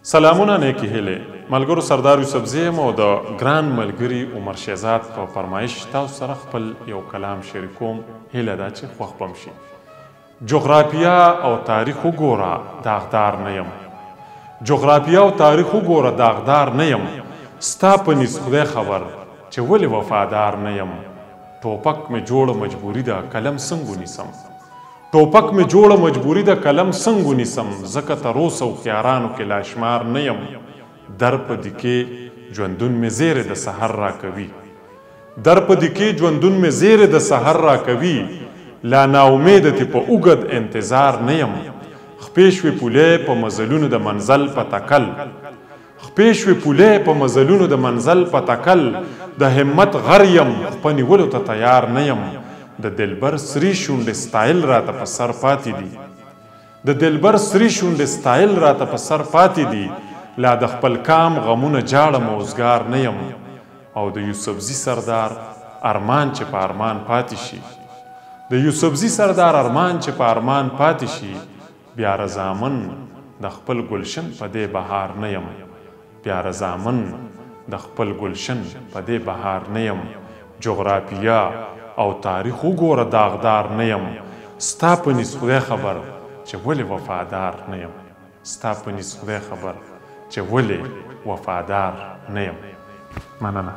سلامونه نیکی هیلې ملګرو سردار یوسفزی یم او د ګران ملګري عمر شهزاد په فرمایش تاسو سره خپل یو کلام شریکوم. هیله ده چې خوښ به م شي. جغرافیه او تاریخ وګوره داغدار نه یم. جغرافیه او تاریخ وګوره داغدار نه یم. ستا په نیز خدای خبر چې ولې وفادار نه یم. ټوپک مې جوړه مجبوري ده قلم څنګه ونیسم. ټوپک مې جوړه مجبوري ده قلم څنګه ونیسم. ځکه تر اوسه هوښیارانو کې لاشمار نه یم. در په دیکې ژوندون مې زیری د سحر راکوي. در په دیکې ژوندون مې زیری د سحر راکوي. لا ناامیده تې په اوږد انتظار نه یم. خپې شوې پولې په مزلونو د منزل په تکل. خپې شوې پولې په مزلونو د منزل په تکل. د همت غر یم خپه نیولو ته تیار نه یم. د دلبر سری شونډې سټایل راته په سر پاتې دي. د دلبر سری شونډې سټایل راته په سر پاتې دي. لا د خپل کام غمونه جاړم اوزګار نه یم. او د یوسفزي سردار ارمان چې په ارمان پاتې شي. د یوسفزي سردار ارمان چې په ارمان پاتې شي. بیا رضامن د خپل گلشن په دې بهار نه یم. بیا رضامن د خپل گلشن په دې بهار نه یم. جغرافیه او تاریخ وګوره داغدار نه یم. ستا په نیز خدای خبر چې ولې وفادار نه یم. ستا په نیز خدای خبر چې ولې وفادار نه یم. مننه.